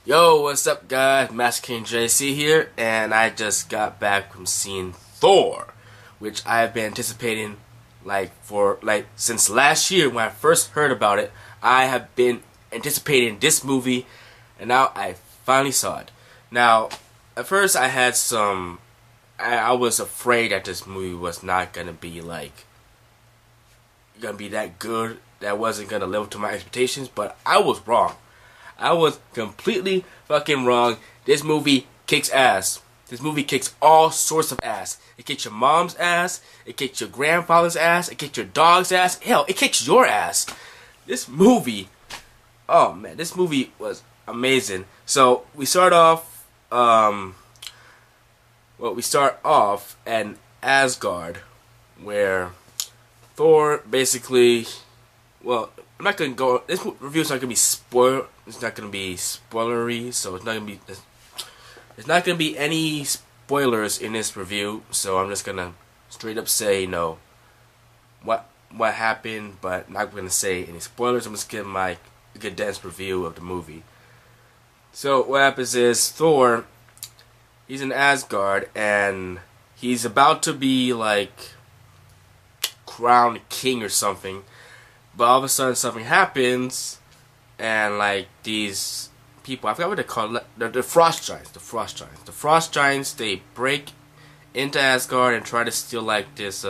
Yo, what's up guys? Master King JC here, and I just got back from seeing Thor, which I've been anticipating since last year when I first heard about it. I have been anticipating this movie, and now I finally saw it. Now, at first I had I was afraid that this movie was not gonna be that good, that wasn't gonna live up to my expectations, but I was wrong. I was completely fucking wrong. This movie kicks ass. This movie kicks all sorts of ass. It kicks your mom's ass. It kicks your grandfather's ass. It kicks your dog's ass. Hell, it kicks your ass. This movie, oh man, this movie was amazing. So we start off, in Asgard, where Thor basically, I'm not gonna go. This review is not gonna be It's not gonna be spoilery, so it's not gonna be any spoilers in this review. So I'm just gonna straight up say what happened, but not gonna say any spoilers. I'm just giving my condensed review of the movie. So what happens is Thor, he's in Asgard and he's about to be crowned king or something. But all of a sudden something happens, and these people, I forgot what they call it, the Frost Giants. The Frost Giants, they break into Asgard and try to steal this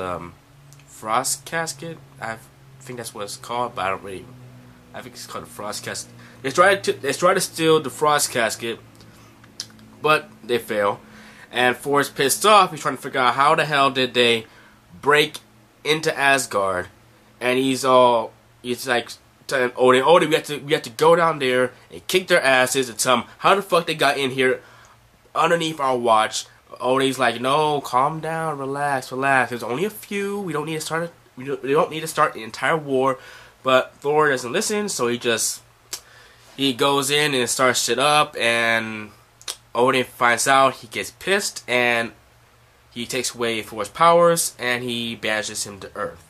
Frost Casket. I think that's what it's called, but I think it's called the Frost Casket. They try to steal the Frost Casket, but they fail. And Thor's pissed off. He's trying to figure out how the hell did they break into Asgard, and he's like telling Odin, we have to go down there and kick their asses and tell them how the fuck they got in here underneath our watch. Odin's like, no, calm down, relax. There's only a few. We don't need to start the entire war. But Thor doesn't listen, so he goes in and starts shit up, and Odin finds out. He gets pissed, and he takes away Thor's powers, and he banishes him to Earth.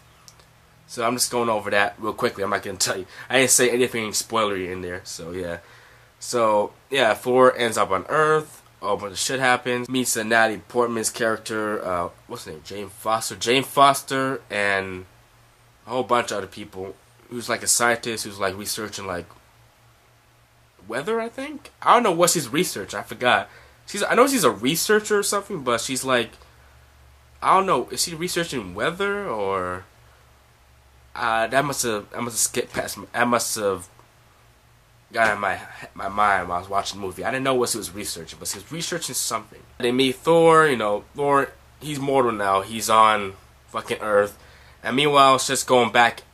So I'm just going over that real quickly. I'm not going to tell you. I didn't say anything spoilery in there. So yeah. Thor ends up on Earth. A bunch of shit happens. Meets Natalie Portman's character. What's her name? Jane Foster, and a whole bunch of other people. Who's a scientist who's researching weather, I think. I don't know what she's researching. I forgot. I know she's a researcher or something, but she's I don't know. Is she researching weather or? I must have skipped past. I must have got in my mind while I was watching the movie. I didn't know what she was researching, but she was researching something. They meet Thor. Thor, he's mortal now. He's on fucking Earth, and meanwhile, it's just going back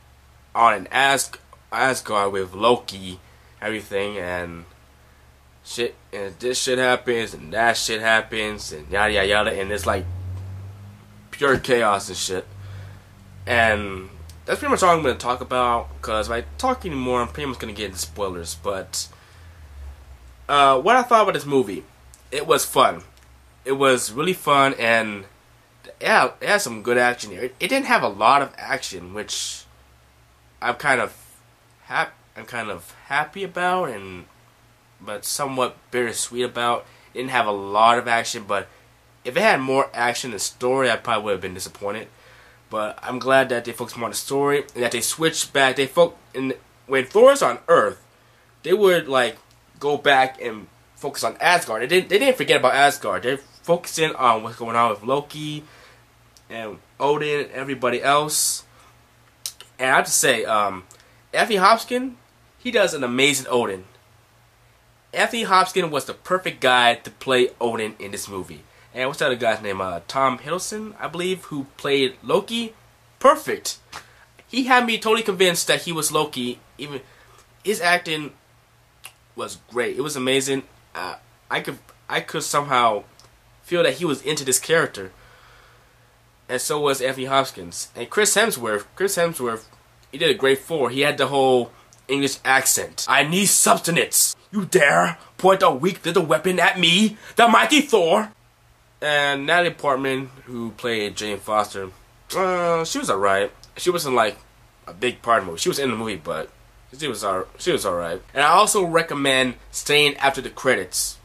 on an Asgard with Loki, everything, and shit. And this shit happens, and that shit happens, and yada yada yada, and it's pure chaos and shit. And that's pretty much all I'm going to talk about, because if I talk anymore, I'm pretty much going to get into spoilers. But what I thought about this movie, it was fun. It was really fun, and yeah, it had some good action here. It didn't have a lot of action, which I'm kind of happy about, but somewhat bittersweet about. It didn't have a lot of action, but if it had more action and story, I probably would have been disappointed. But I'm glad that they focused more on the story, and that they switched back. When Thor's on Earth, they would go back and focus on Asgard. They didn't forget about Asgard. They're focusing on what's going on with Loki and Odin and everybody else. And I have to say, Effie Hopkins, he does an amazing Odin. Effie Hopkins was the perfect guy to play Odin in this movie. And what's that other guy's name? Tom Hiddleston, I believe, who played Loki. Perfect. He had me totally convinced that he was Loki. Even his acting was great. It was amazing. I could somehow feel that he was into this character. And so was Effie Hopkins. And Chris Hemsworth, he did a great Thor. He had the whole English accent. I need substance. You dare point a weak little weapon at me, the mighty Thor? And Natalie Portman, who played Jane Foster, she was alright. She wasn't a big part of the movie. She was in the movie, but She was alright. And I also recommend staying after the credits.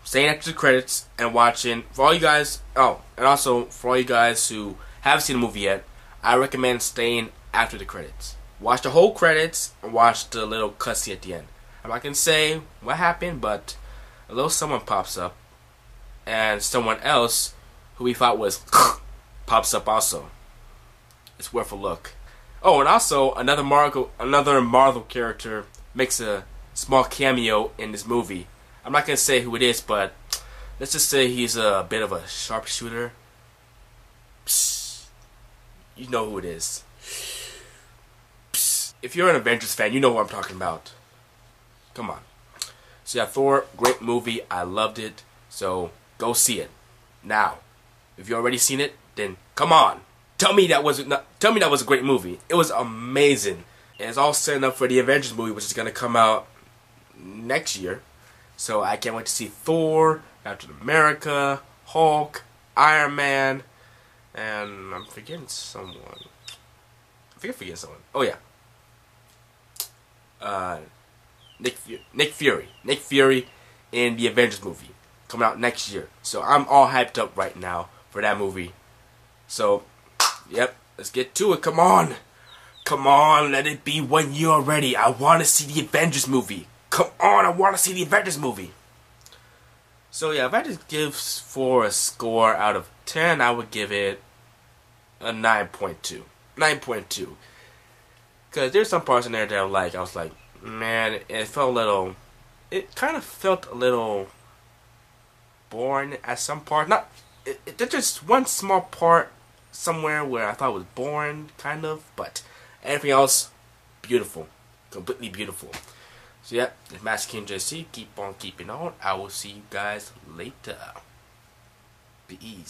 Staying after the credits and watching, for all you guys, and also for all you guys who haven't seen the movie yet, I recommend staying after the credits. Watch the whole credits and watch the little cutscene at the end. I'm not going to say what happened, but a little someone pops up, and someone else who we thought was pops up also. It's worth a look. Oh, and also another Marvel character makes a small cameo in this movie. I'm not gonna say who it is, but let's just say he's a bit of a sharpshooter. Psst. You know who it is. Psst. If you're an Avengers fan, you know who I'm talking about. Come on. So yeah, Thor, great movie. I loved it. So go see it. Now, if you already seen it, then come on. Tell me that was a great movie. It was amazing. And it's all setting up for the Avengers movie, which is gonna come out next year. So I can't wait to see Thor, Captain America, Hulk, Iron Man, and I'm forgetting someone. I think I'm forgetting someone. Oh yeah. Nick Fury in the Avengers movie coming out next year. So I'm all hyped up right now for that movie. So, yep, let's get to it. Come on. Come on, let it be 1 year already. I want to see the Avengers movie. Come on, I want to see the Avengers movie. So yeah, if I just give Thor a score out of 10, I would give it a 9.2. 9.2. Because there's some parts in there that I was like, man, it felt a little, it kind of felt a little boring at some part. There's just one small part somewhere where I thought it was boring, kind of, but everything else, beautiful. Completely beautiful. So yeah, it's Master King JC. Keep on keeping on. I will see you guys later. Be easy.